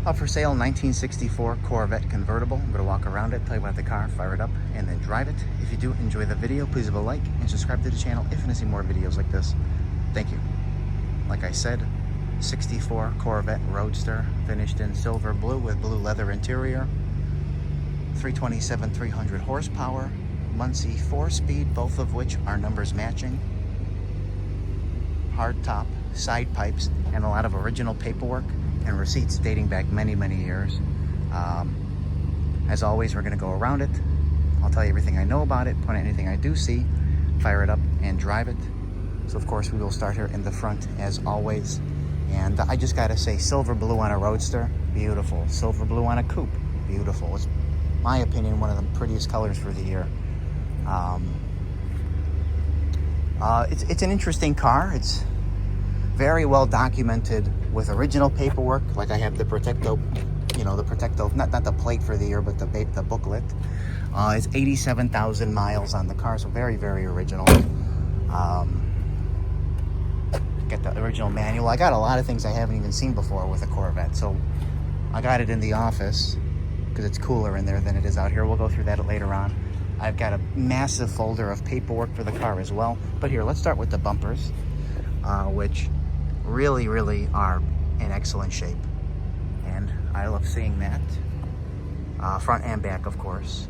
Up for sale, 1964 Corvette convertible. I'm gonna walk around it, tell you about the car, fire it up, and then drive it. If you do enjoy the video, please leave a like and subscribe to the channel if you want to see more videos like this. Thank you. Like I said, 64 Corvette Roadster, finished in silver blue with blue leather interior. 327, 300 horsepower. Muncie 4-speed, both of which are numbers matching. Hard top, side pipes, and a lot of original paperwork and receipts dating back many, many years. As always, we're gonna go around it. I'll tell you everything I know about it, point out anything I do see, fire it up and drive it. So of course we will start here in the front as always. And I just gotta say, silver blue on a Roadster, beautiful. Silver blue on a coupe, beautiful. It's, my opinion, one of the prettiest colors for the year. It's an interesting car. It's very well documented with original paperwork. Like I have the Protecto, the Protecto, not the plate for the year, but the booklet. It's 87,000 miles on the car, so very, very original. Get the original manual. I got a lot of things I haven't even seen before with a Corvette, so I got it in the office because it's cooler in there than it is out here. We'll go through that later on. I've got a massive folder of paperwork for the car as well. But here, let's start with the bumpers, which really, really are in excellent shape. And I love seeing that. Front and back, of course.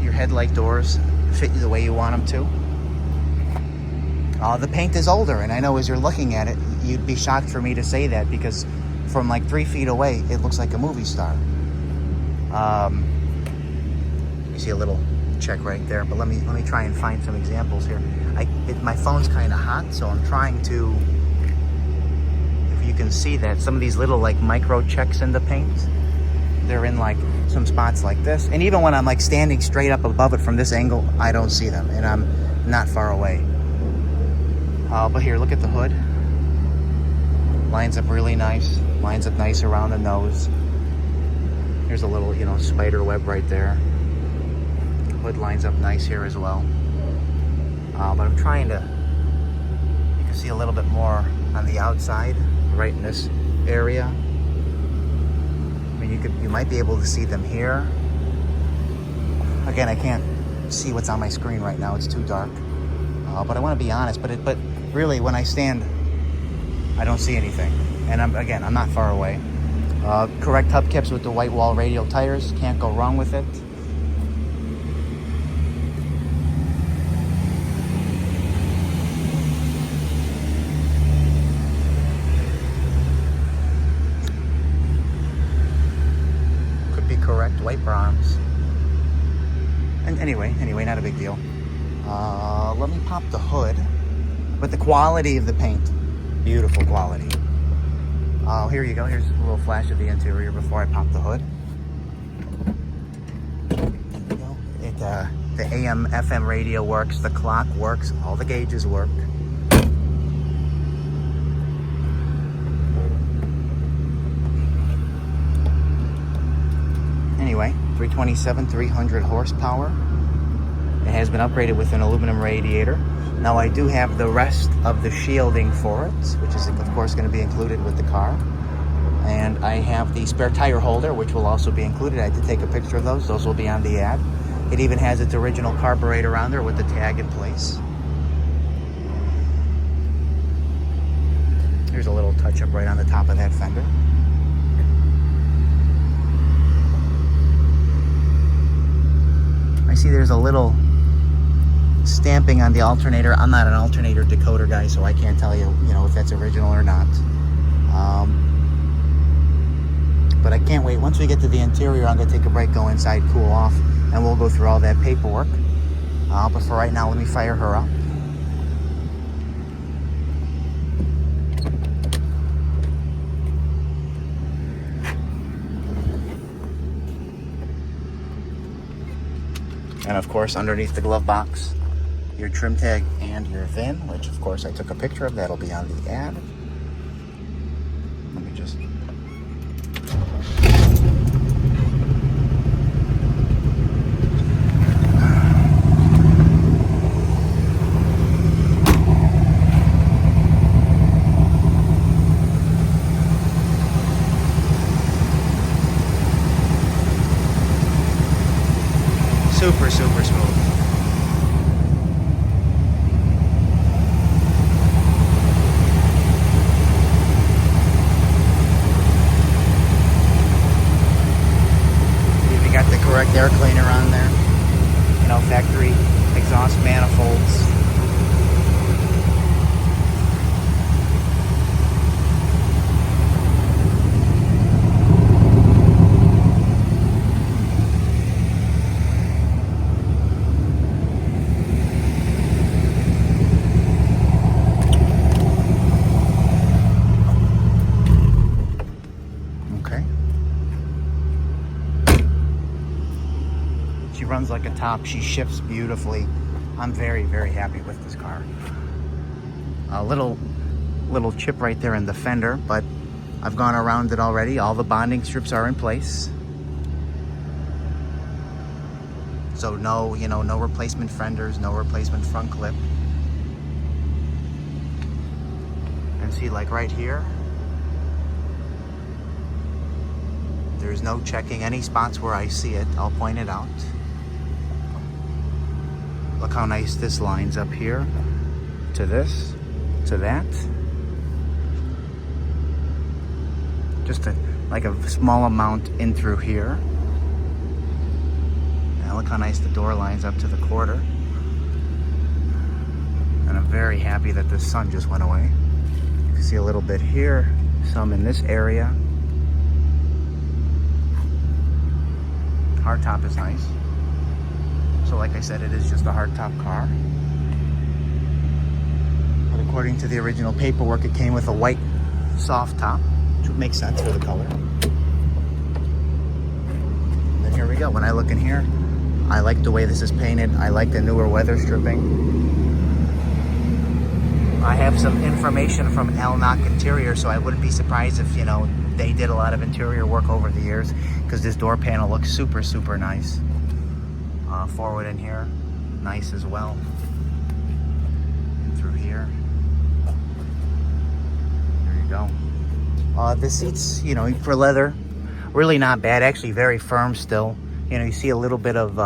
Your headlight doors fit you the way you want them to. The paint is older, and I know as you're looking at it, you'd be shocked for me to say that because from like 3 feet away, it looks like a movie star. You see a little check right there, but let me try and find some examples here. My phone's kind of hot, so I'm trying to, if you can see that, some of these little like micro checks in the paint, they're in like some spots like this. And even when I'm like standing straight up above it from this angle, I don't see them, and I'm not far away. But here, look at the hood. Lines up really nice. Lines up nice around the nose. There's a little, spider web right there. Hood lines up nice here as well. But I'm trying to, you can see a little bit more on the outside, right in this area. I mean, you might be able to see them here. Again, I can't see what's on my screen right now. It's too dark. But I want to be honest, but really, when I stand, I don't see anything. And I'm not far away. Correct hubcaps with the white wall radial tires. Can't go wrong with it. Could be correct. Wiper arms. And anyway, not a big deal. Let me pop the hood. But the quality of the paint, beautiful quality. Oh, here you go. Here's a little flash of the interior before I pop the hood. There we go. The AM, FM radio works. The clock works. All the gauges work. Anyway, 327, 300 horsepower. It has been upgraded with an aluminum radiator. Now I do have the rest of the shielding for it, which is of course going to be included with the car. And I have the spare tire holder, which will also be included. I did take a picture of those. Those will be on the ad. It even has its original carburetor on there with the tag in place. Here's a little touch-up right on the top of that fender. I see there's a little stamping on the alternator. I'm not an alternator decoder guy, so I can't tell you, if that's original or not. But I can't wait. Once we get to the interior, I'm gonna take a break, go inside, cool off, and we'll go through all that paperwork. But for right now, let me fire her up. And of course, underneath the glove box, your trim tag and your VIN, which of course I took a picture of. That'll be on the ad. Let me just... Super, super smooth. We got the correct air cleaner on there. You know, factory exhaust manifolds. She runs like a top. She shifts beautifully. I'm very, very happy with this car. A little chip right there in the fender, but I've gone around it already. All the bonding strips are in place. So no, you know, no replacement fenders, no replacement front clip. And see, like right here, there's no checking any spots where I see it. I'll point it out. Look how nice this lines up here to this, to that. Just like a small amount in through here. And look how nice the door lines up to the quarter. And I'm very happy that the sun just went away. You can see a little bit here, some in this area. Hardtop is nice. So like I said, it is just a hardtop car. But according to the original paperwork, it came with a white soft top, which would make sense for the color. And then here we go. When I look in here, I like the way this is painted. I like the newer weather stripping. I have some information from Elnock Interior, so I wouldn't be surprised if, you know, they did a lot of interior work over the years, because this door panel looks super, super nice. Forward in here, nice as well. And through here. There you go. The seats, you know, for leather, really not bad. Actually very firm still. You know, you see a little bit of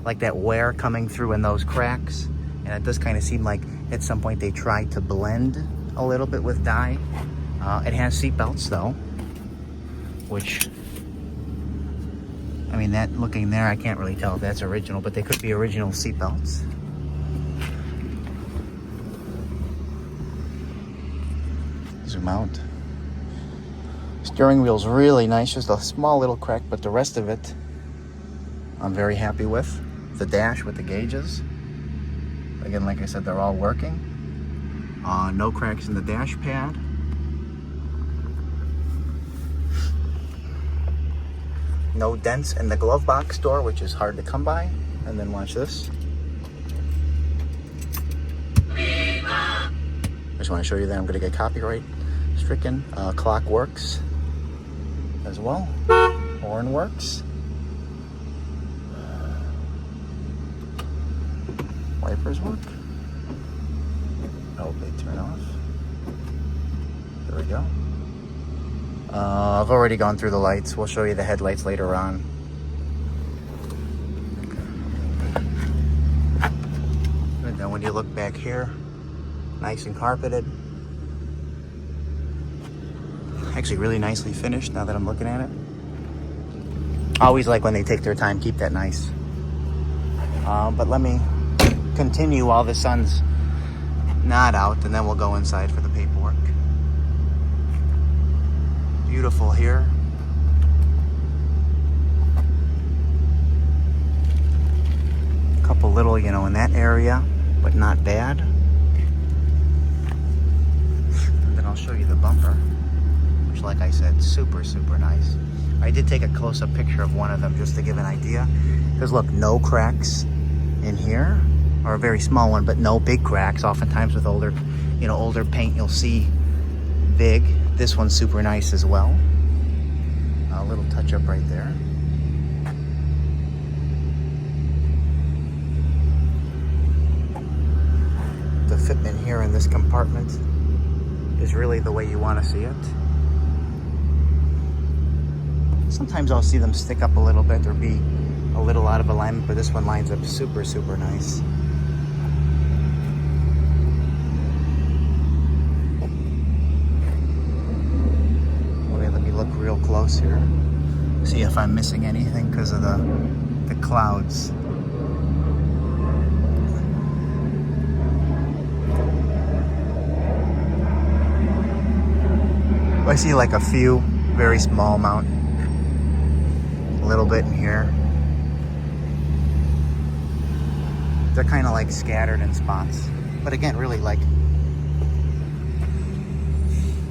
like that wear coming through in those cracks. And it does kind of seem like at some point they tried to blend a little bit with dye. It has seat belts though, which, I mean, that looking there, I can't really tell if that's original, but they could be original seat belts. Zoom out. Steering wheel's really nice, just a small little crack, but the rest of it I'm very happy with. The dash with the gauges. Again, like I said, they're all working. No cracks in the dash pad. No dents in the glove box door, which is hard to come by. And then watch this. I just want to show you that I'm going to get copyright stricken. Clock works as well. Horn works. Wipers work. Oh, they turn off. There we go. I've already gone through the lights. We'll show you the headlights later on. And then when you look back here, nice and carpeted. Actually really nicely finished now that I'm looking at it. I always like when they take their time, keep that nice. But let me continue while the sun's not out, and then we'll go inside for the paperwork. Beautiful here. A couple little, you know, in that area, but not bad. And then I'll show you the bumper, which, like I said, super, super nice. I did take a close-up picture of one of them just to give an idea. Because look, no cracks in here, or a very small one, but no big cracks. Oftentimes with older, you know, older paint, you'll see big. This one's super nice as well. A little touch up right there. The fitment here in this compartment is really the way you want to see it. Sometimes I'll see them stick up a little bit or be a a little out of alignment, but this one lines up super, super nice. Okay, let me look real close here. See if I'm missing anything because of the clouds. I see like a few, very small amount. A little bit in here. They're kind of like scattered in spots. But again, really like,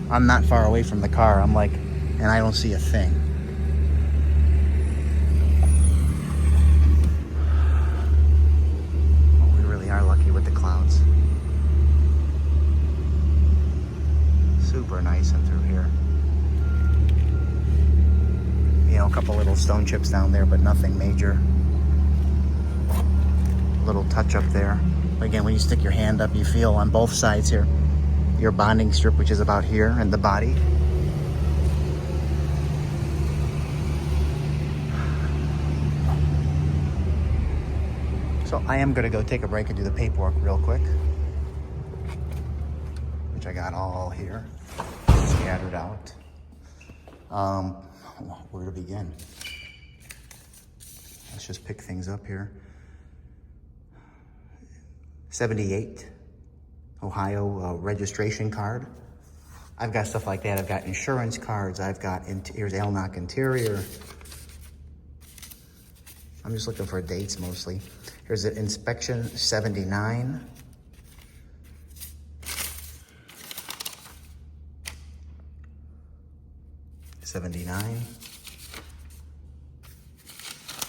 I'm not far away from the car. I'm like, and I don't see a thing. We really are lucky with the clouds. Super nice in through here. You know, a couple little stone chips down there, but nothing major. Little touch up there. Again, when you stick your hand up, you feel on both sides here your bonding strip, which is about here, and the body. So I am gonna go take a break and do the paperwork real quick, which I got all here, scattered out. Where to begin? Let's just pick things up here. 78 Ohio registration card. I've got stuff like that. I've got insurance cards. I've got, here's Elnock Interior. I'm just looking for dates mostly. Here's the inspection, 79. $79.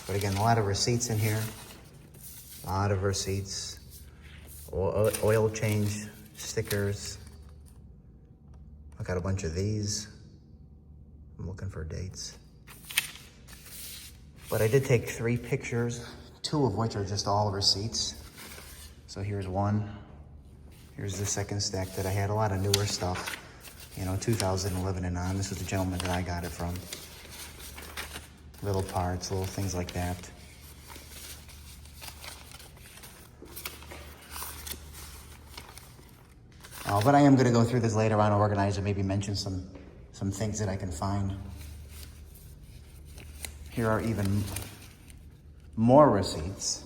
But again, a lot of receipts in here. A lot of receipts. Oil change, stickers. I got a bunch of these. I'm looking for dates. But I did take 3 pictures, 2 of which are just all receipts. So here's one. Here's the second stack that I had. A lot of newer stuff. You know, 2011 and on. This was the gentleman that I got it from. Little parts, little things like that. But I am going to go through this later on, organize and maybe mention some things that I can find. Here are even more receipts.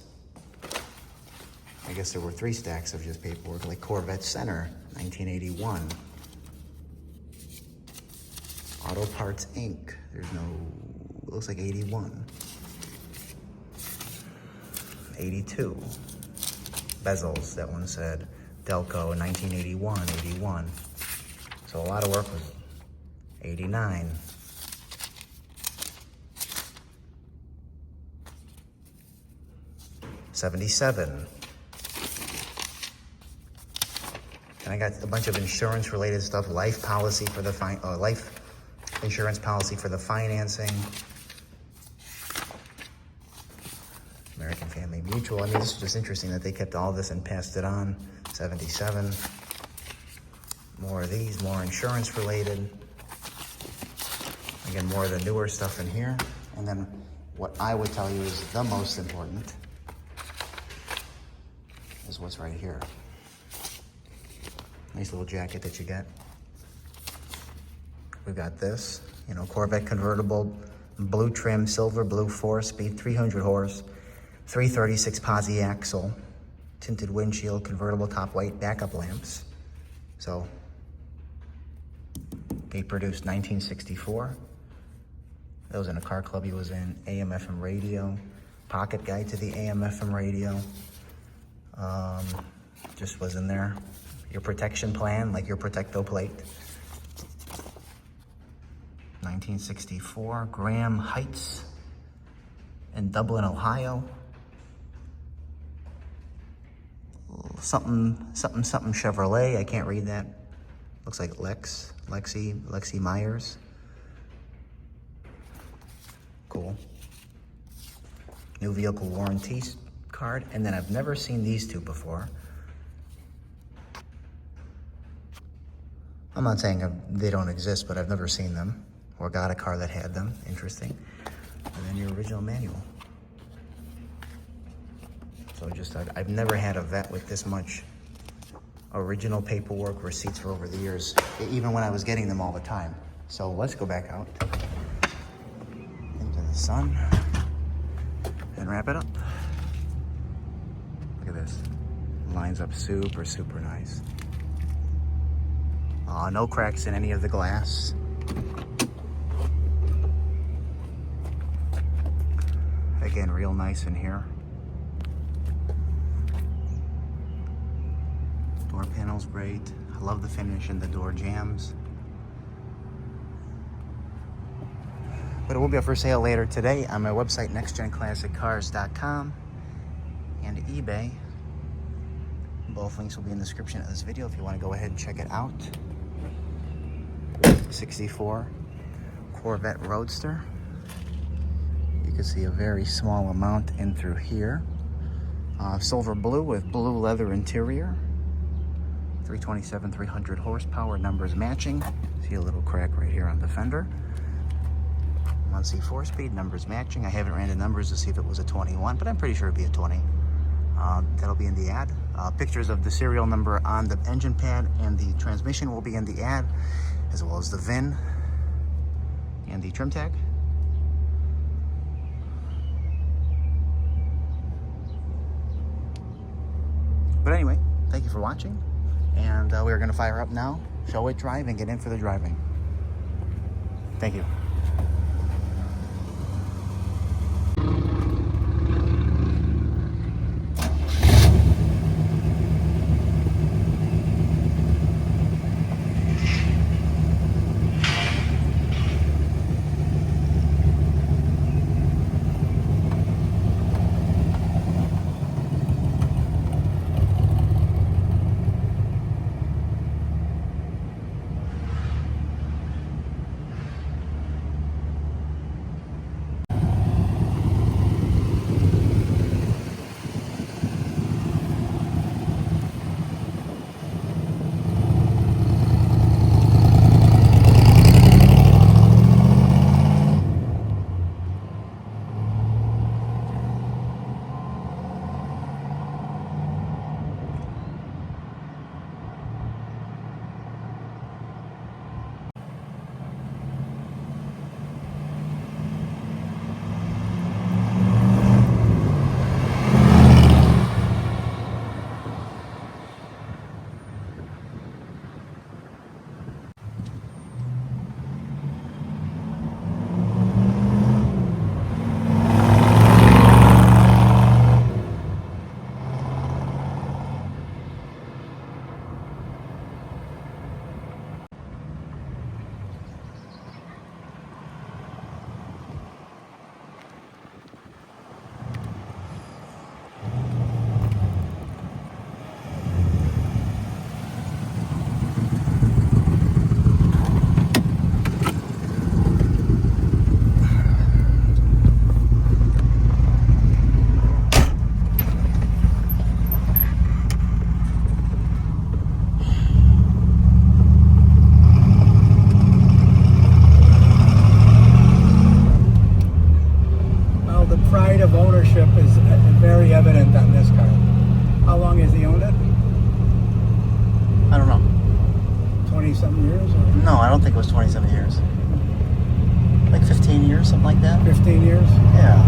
I guess there were 3 stacks of just paperwork, like Corvette Center, 1981. Auto Parts Inc. There's no, it looks like 81. 82. Bezels, that one said. Delco, 1981, 81. So a lot of work was 89. $77. And I got a bunch of insurance related stuff, life policy for the life insurance policy for the financing. American Family Mutual. I mean, this is just interesting that they kept all this and passed it on. 77. More of these, more insurance related. Again, more of the newer stuff in here. And then what I would tell you is the most important is what's right here. Nice little jacket that you get. We've got this, you know, Corvette convertible, blue trim, silver blue, 4-speed, 300 horse, 336 Posi axle, tinted windshield, convertible top weight, backup lamps. So, gate produced 1964. That was in a car club he was in. AM FM radio, pocket guide to the AM FM radio. Just was in there. Your protection plan, like your Protecto plate. 1964, Graham Heights in Dublin, Ohio. Something Chevrolet, I can't read that. Looks like Lexi Myers. Cool. New vehicle warranty card, and then I've never seen these two before. I'm not saying they don't exist, but I've never seen them or got a car that had them. Interesting. And then your original manual. So just, I've never had a Vette with this much original paperwork, receipts for over the years, even when I was getting them all the time. So let's go back out into the sun and wrap it up. Look at this. Lines up super, super nice. No cracks in any of the glass. Again, real nice in here. Door panel's great. I love the finish and the door jambs. But it will be up for sale later today on my website, nextgenclassiccars.com and eBay. Both links will be in the description of this video if you want to go ahead and check it out. 64 Corvette Roadster. You can see a very small amount in through here. Silver blue with blue leather interior. 327, 300 horsepower, numbers matching. See a little crack right here on the fender. Muncie 4-speed, numbers matching. I haven't ran the numbers to see if it was a 21, but I'm pretty sure it'd be a 20. That'll be in the ad. Pictures of the serial number on the engine pad and the transmission will be in the ad, as well as the VIN and the trim tag. But anyway, thank you for watching, and we are going to fire up now, show it drive, and get in for the driving. Thank you. Is very evident on this car. How long has he owned it? I don't know. 20-something years? Or? No, I don't think it was 27 years. Like 15 years, something like that? 15 years? Yeah.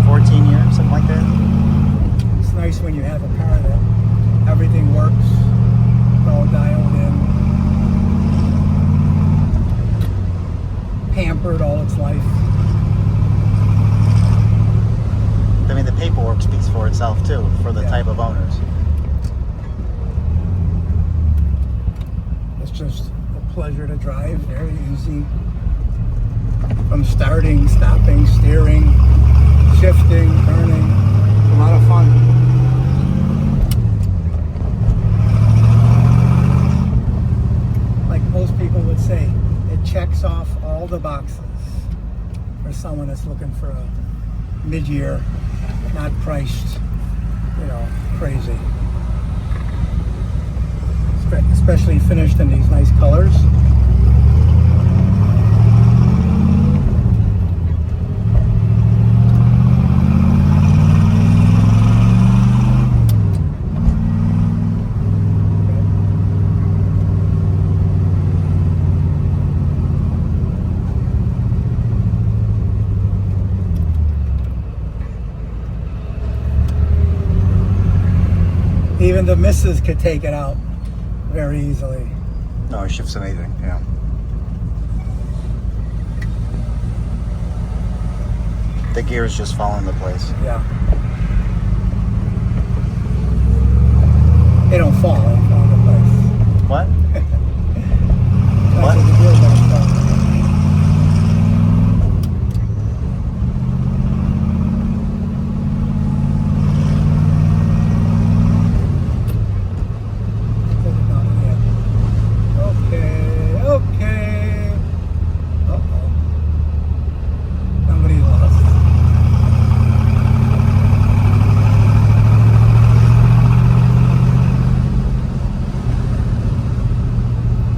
14 years, something like that. It's nice when you have a car that everything works, all dialed in, pampered all its life. I mean, the paperwork speaks for itself, too, for the type of owners. It's just a pleasure to drive, very easy. From starting, stopping, steering, shifting, turning, a lot of fun. Like most people would say, it checks off all the boxes for someone that's looking for a mid-year, not priced, crazy. Especially finished in these nice colors. Even the missus could take it out very easily. No, it shifts amazing. Yeah. The gears just fall into place. Yeah. They don't fall. They fall into place. What? That's what the gears don't fall. Okay. Uh-oh. Somebody lost.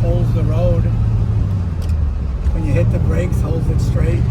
Holds the road. When you hit the brakes, holds it straight.